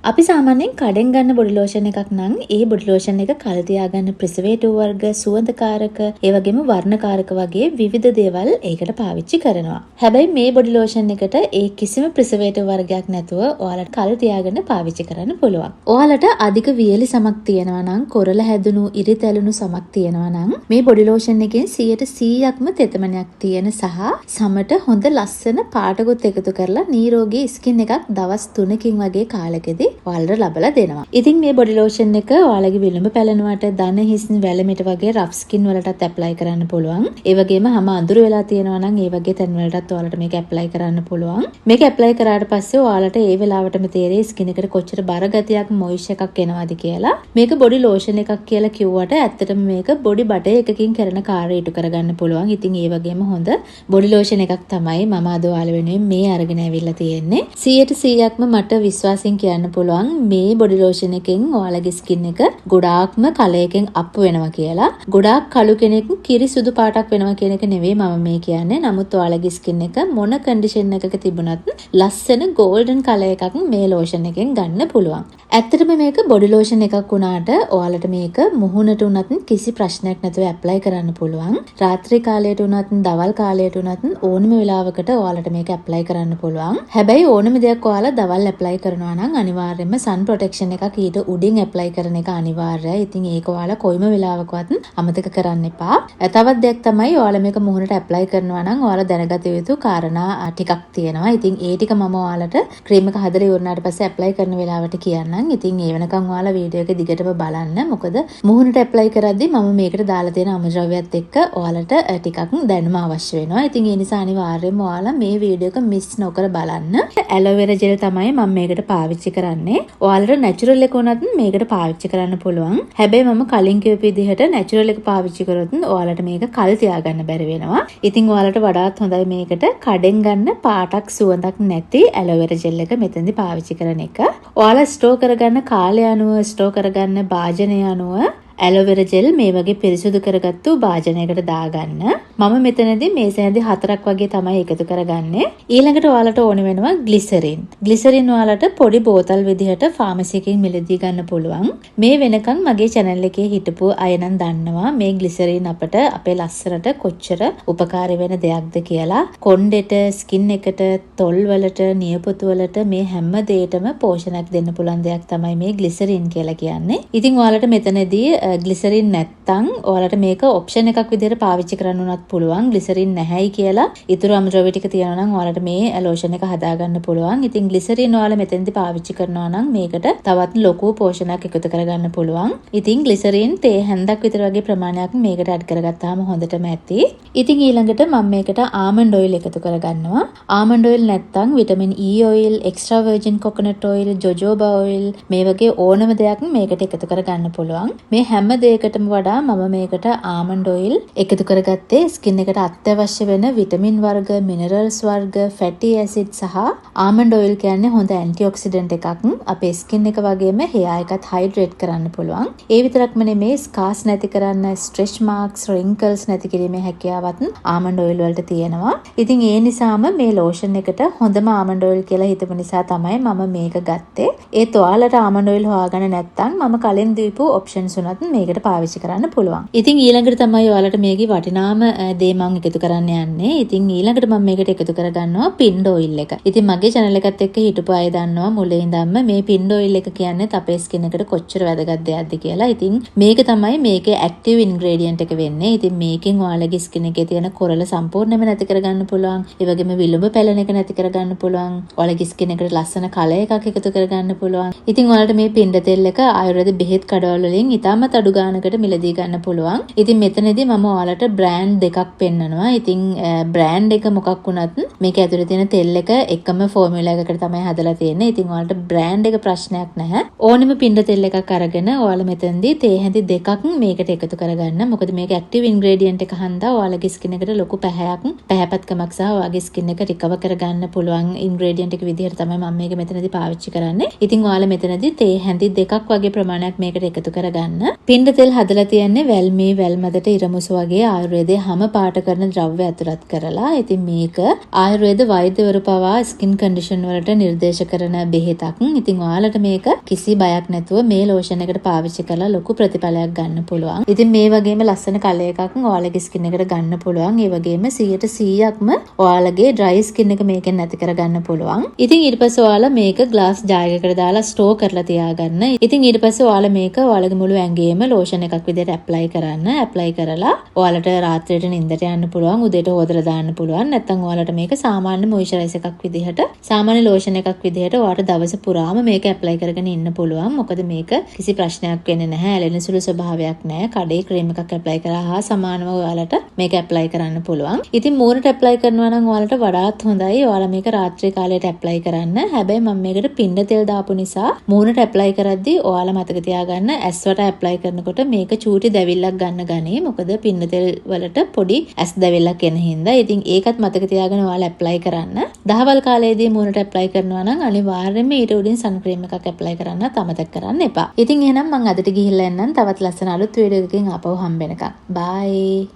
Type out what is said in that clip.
අපි සාමාන්‍යයෙන් කඩෙන් ගන්න බොඩි ලෝෂන් එකක් නම් ඒ බොඩි ලෝෂන් එක කල් තියාගන්න ප්‍රිසර්වේටිව් වර්ග, සුවඳකාරක, ඒ වගේම වර්ණකාරක වගේ විවිධ දේවල් ඒකට පාවිච්චි කරනවා. හැබැයි මේ බොඩි ලෝෂන් එකට ඒ කිසිම ප්‍රිසර්වේටිව් වර්ගයක් නැතුව ඔයාලට කල් තියාගෙන පාවිච්චි කරන්න පුළුවන්. ඔයාලට අධික වියලි සමක් තියෙනවා නම්, කොරළ හැදුණු, ඉරි තැළුණු සමක් තියෙනවා නම් මේ බොඩි ලෝෂන් එකෙන් 100%ක්ම තෙතමනයක් තියෙන සහ සමට හොඳ ලස්සන පාටකුත් එකතු කරලා නිරෝගී ස්කින් එකක් දවස් 3කින් වගේ කාලෙකදී ඔයාලට ලබලා දෙනවා. ඉතින් මේ බොඩි ලෝෂන් එක ඔයාලගේ විලුඹ පැලෙනවට, දන හිස් වැලමිට වගේ රෆ් ස්කින් වලටත් ඇප්ලයි කරන්න පුළුවන්. ඒ වගේම හැම අඳුර වෙලා තියෙනවා නම් ඒ වගේ තැන් වලටත් ඔයාලට මේක ඇප්ලයි කරන්න පුළුවන්. මේක ඇප්ලයි කරාට පස්සේ ඔයාලට ඒ වෙලාවටම තේරෙයි ස්කින් එකට කොච්චර බර ගතියක්, මොයිස්ච් එකක් එනවාද කියලා. මේක බොඩි ලෝෂන් එකක් කියලා කිව්වට ඇත්තටම මේක බොඩි බටර් එකකින් කරන කාර්යය ඉටු කරගන්න පුළුවන්. ඉතින් ඒ වගේම හොඳ බොඩි ලෝෂන් එකක් තමයි මම අද ඔයාලා වෙනුවෙන් මේ අරගෙන ඇවිල්ලා තියෙන්නේ. 100%ක්ම මට විශ්වාසයෙන් කියන්න පුළුවන් මේ බොඩි ලෝෂන් එකෙන් ඔයාලගේ ස්කින් එක ගොඩාක්ම කලයකින් අප් වෙනවා කියලා. ගොඩාක් කළු කෙනෙක් කිරි සුදු පාටක් වෙනවා කියන එක නෙවෙයි මම මේ කියන්නේ. නමුත් ඔයාලගේ ස්කින් එක මොන කන්ඩිෂන් එකක තිබුණත් ලස්සන ගෝල්ඩන් කලර් එකක් මේ ලෝෂන් එකෙන් ගන්න පුළුවන්. ඇත්තටම මේක බොඩි ලෝෂන් එකක් වුණාට ඔයාලට මේක මුහුණට උනත් කිසි ප්‍රශ්නයක් නැතුව ඇප්ලයි කරන්න පුළුවන්. රාත්‍රී කාලයට උනත්, දවල් කාලයට උනත් ඕනම වෙලාවකට ඔයාලට මේක ඇප්ලයි කරන්න පුළුවන්. හැබැයි ඕනම දෙයක් ඔයාලා දවල් ඇප්ලයි කරනවා නම් අනිවාර්යයෙන්ම සන් ප්‍රොටෙක්ෂන් එකක් ඊට උඩින් ඇප්ලයි කරන එක අනිවාර්යයි. ඉතින් ඒක ඔයාලා කොයිම වෙලාවකවත් අමතක කරන්න එපා. තවත් දෙයක් තමයි ඔයාලා මේක මුහුණට ඇප්ලයි කරනවා නම් ඔයාලා දැනගත යුතු කාරණා ටිකක් තියෙනවා. ඉතින් ඒ ටික මම ඔයාලට ක්‍රීම් එක හදලා ඉවරනාට පස්සේ ඇප්ලයි කරන වෙලාවට කියන්නම්. ඉතින් ඒ වෙනකන් ඔයාලා වීඩියෝ එක දිගටම බලන්න. මොකද මුහුණට ඇප්ලයි කරද්දී මම මේකට දාලා තියෙන අමුද්‍රව්‍යත් එක්ක ඔයාලට ටිකක් දැනුම අවශ්‍ය වෙනවා. ඉතින් ඒ නිසා අනිවාර්යයෙන්ම ඔයාලා මේ වීඩියෝ එක මිස් නොකර බලන්න. ඇලෝවෙරා ජෙල් තමයි මම මේකට පාවිච්චි කරන්නේ. ඔයාලට නැචරල් එක උනත් මේකට පාවිච්චි කරන්න පුළුවන්. හැබැයි මම කලින් කියපු විදිහට නැචරල් එක පාවිච්චි කරොත් ඔයාලට මේක කල් තියාගන්න බැරි වෙනවා. ඉතින් ඔයාලට වඩාත් හොඳයි මේකට කඩෙන් ගන්න පාටක් සුවඳක් නැති ඇලෝවෙරා ජෙල් එක මෙතෙන්දි පාවිච්චි කරන එක. ඔයාලා ස්ටෝර් කරගන්න කාලය අනුව, ස්ටෝර් කරගන්න භාජනය අනුව ඇලෝවෙරා ජෙල් මේ වගේ පිරිසුදු කරගත්තු භාජනයකට දාගන්න. මම මෙතනදී මේ සැහැඳි 4ක් වගේ තමයි එකතු කරගන්නේ. ඊළඟට ඔයාලට ඕන වෙනවා ග්ලිසරින්. ග්ලිසරින් ඔයාලට පොඩි බෝතල් විදිහට ෆාමසි එකකින් මිලදී ගන්න පුළුවන්. මේ වෙනකන් මගේ channel එකේ හිටපු අය නම් දන්නවා මේ ග්ලිසරින් අපට අපේ ලස්සනට කොච්චර උපකාරී වෙන දෙයක්ද කියලා. කොණ්ඩෙට, ස්කින් එකට, තොල් වලට, නියපොතු වලට මේ හැම දෙයකටම පෝෂණයක් දෙන්න පුළුවන් දෙයක් තමයි මේ ග්ලිසරින් කියලා කියන්නේ. ඉතින් ඔයාලට මෙතනදී ග්ලිසරින් නැත්තම් ඔයාලට මේක ඔප්ෂන් එකක් විදිහට පාවිච්චි කරන්න උනත් පුළුවන්. ග්ලිසරින් නැහැයි කියලා ඉතුරු අමුද්‍රව්‍ය ටික තියනවා නම් ඔයාලට මේ ලෝෂන් එක හදාගන්න පුළුවන්. ඉතින් ග්ලිසරින් ඔයාලා මෙතෙන්දී පාවිච්චි කරනවා නම් මේකට තවත් ලොකු පෝෂණයක් එකතු කරගන්න පුළුවන්. ඉතින් ග්ලිසරින් තේ හැන්දක් විතර වගේ ප්‍රමාණයක් මේකට ඇඩ් කරගත්තාම හොඳටම ඇති. ඉතින් ඊළඟට මම මේකට ආමන්ඩ් ඔයිල් එකතු කරගන්නවා. ආමන්ඩ් ඔයිල් නැත්තම් vitamin E oil, extra virgin coconut oil, jojoba oil මේ වගේ ඕනම දෙයක් මේකට එකතු කරගන්න පුළුවන්. මේ හැම දෙයකටම වඩා මම මේකට ආමන්ඩ් ඔයිල් එකතු කරගත්තේ ස්කින් එකට අත්‍යවශ්‍ය වෙන විටමින් වර්ග, මිනරල්ස් වර්ග, ෆැටි ඇසිඩ් සහ ආමන්ඩ් ඔයිල් කියන්නේ හොඳ ඇන්ටිඔක්සිඩන්ට් එකක්. අපේ ස්කින් එක වගේම හෙයා එකත් හයිඩ්‍රේට් කරන්න පුළුවන්. ඒ විතරක්ම නෙමේ ස්කාර්ස් නැති කරන්න, ස්ට්‍රෙච් මාර්ක්ස්, රින්කල්ස් නැති කිරීමේ හැකියාවත් ආමන්ඩ් ඔයිල් වලට තියෙනවා. ඉතින් ඒ නිසාම මේ ලෝෂන් එකට හොඳම ආමන්ඩ් ඔයිල් කියලා හිතපු නිසා තමයි මම මේක ගත්තේ. ඒත් ඔයාලට ආමන්ඩ් ඔයිල් හොයාගන්න නැත්නම් මම කලින් දීපු ඔප්ෂන්ස් උනත් මේකට පාවිච්චි කරන්න පුළුවන්. ඉතින් ඊළඟට තමයි ඔයාලට මේකේ වටිනාම දේ මම එකතු කරන්න යන්නේ. ඉතින් ඊළඟට මම මේකට එකතු කරගන්නවා පින්ඩ් ඔයිල් එක. ඉතින් මගේ channel එකත් එක්ක හිටපු අය දන්නවා මුලින් ඉඳන්ම මේ පින්ඩ් ඔයිල් එක කියන්නේ අපේ ස්කින් එකට කොච්චර වැදගත් දෙයක්ද කියලා. ඉතින් මේක තමයි මේකේ ඇක්ටිව් ඉන්ග්‍රේඩියන්ට් එක වෙන්නේ. ඉතින් මේකෙන් ඔයාලගේ ස්කින් එකේ තියෙන කොරළ සම්පූර්ණයෙන්ම නැති කරගන්න පුළුවන්. ඒ වගේම විලුඹ පැලෙන එක නැති කරගන්න පුළුවන්. ඔයාලගේ ස්කින් එකට ලස්සන කලර් එකක් එකතු කරගන්න පුළුවන්. ඉතින් ඔයාලට මේ පින්ඩ් තෙල් එක ආයුර්වේද බෙහෙත් කඩවල වලින් ඉතාමත් අඩු ගානකට මිලදී ගන්න පුළුවන්. ඉතින් මෙතනදී මම ඔයාලට බ්‍රෑන්ඩ් දෙකක් පෙන්නනවා. ඉතින් බ්‍රෑන්ඩ් එක මොකක් වුණත් මේක ඇතුලේ තියෙන තෙල් එක එකම ෆෝමියුලා එකකට තමයි හදලා තියෙන්නේ. ඉතින් ඔයාලට බ්‍රෑන්ඩ් එක ප්‍රශ්නයක් නැහැ. ඕනෙම පින්ඩ තෙල් එකක් අරගෙන ඔයාලා මෙතනදී තේ හැඳි දෙකක් මේකට එකතු කරගන්න. මොකද මේක ඇක්ටිව් ඉන්ග්‍රේඩියන්ට් එක හන්දා ඔයාලගේ ස්කින් එකට ලොකු පැහැපත්කමක් සහ ඔයාගේ ස්කින් එක රිකවර් කරගන්න පුළුවන් ඉන්ග්‍රේඩියන්ට් එක විදිහට තමයි මම මේක මෙතනදී පාවිච්චි කරන්නේ. ඉතින් ඔයාලා මෙතනදී තේ හැඳි දෙකක් වගේ ප්‍රමාණයක් මේකට එකතු කරගන්න. පින්ඩ තෙල් හදලා තියන්නේ වැල්මේ වැල් මැදට ඉරමුසු වගේ ආයුර්වේදයේ හැම පාට කරන ද්‍රව්‍ය ඇතුළත් කරලා. ඉතින් මේක ආයුර්වේද වෛද්‍යවරු පවා ස්කින් කන්ඩිෂන් වලට නිර්දේශ කරන බෙහෙතක්. ඉතින් ඔයාලට මේක කිසි බයක් නැතුව මේ ලෝෂන් එකට පාවිච්චි කරලා ලොකු ප්‍රතිඵලයක් ගන්න පුළුවන්. ඉතින් මේ වගේම ලස්සන කලර් එකක් ඔයාලගේ ස්කින් එකට ගන්න පුළුවන්. ඒ වගේම 100%ක්ම ඔයාලගේ ඩ්‍රයි ස්කින් එක මේකෙන් නැති කරගන්න පුළුවන්. ඉතින් ඊට පස්සේ ඔයාලා මේක ග්ලාස් ජාර් එකකට දාලා ස්ටෝර් කරලා තියාගන්න. ඉතින් ඊට පස්සේ ඔයාලා මේක ඔයාලගේ මුළු ඇඟේම ලෝෂන් එකක් විදිහට ඇප්ලයි කරන්න. ඇප්ලයි කරලා ඔයාලට රාත්‍රියට නිින්දට යන්න පුළුවන්. උදේට හොදලා දාන්න පුළුවන්. නැත්නම් ඔයාලට මේක සාමාන්‍ය මොයිස්චරයිස් එකක් විදිහට සාමාන්‍ය ලෝෂන් එකක් විදිහට ඔයාලට දවස පුරාම මේක ඇප්ලයි කරගෙන ඉන්න පුළුවන්. මොකද මේක කිසි ප්‍රශ්නයක් වෙන්නේ නැහැ. ඇලෙන සුළු ස්වභාවයක් නැහැ. කඩේ ක්‍රීම් එකක් ඇප්ලයි කරලා හා සමානව ඔයාලට මේක ඇප්ලයි කරන්න පුළුවන්. ඉතින් මූණට ඇප්ලයි කරනවා නම් ඔයාලට වඩාත් හොඳයි. ඔයාලා මේක රාත්‍රී කාලයට ඇප්ලයි කරන්න. හැබැයි මම මේකට පින්ඩ තෙල් දාපු නිසා මූණට ඇප්ලයි කරද්දී ඔයාලා මතක තියාගන්න ඇස්වට ඇප්ලයි කරනකොට මේක චූටි දැවිල්ලක් ගන්න ගන්නේ. මොකද පින්ඩ තෙල් වලට පොඩි ඇස් දැවිල්ලක් එන හින්දා. ඉතින් ඒකත් මතක තියාගෙන ඔයාලා ඇප්ලයි කරන්න. දහවල් කාලයේදී මූණට ඇප්ලයි කරනවා නම් අනිවාර්යයෙන්ම ඊට උඩින් සන් ක්‍රීම් එකක් ඇප්ලයි කරන්නත් අමතක කරන්න එපා. ඉතින් එහෙනම් මම අදට ගිහිල්ලා එන්නම්. තවත් ලස්සන අලුත් වීඩියෝ එකකින් ආපහු හම්බ වෙනකම්. බයි.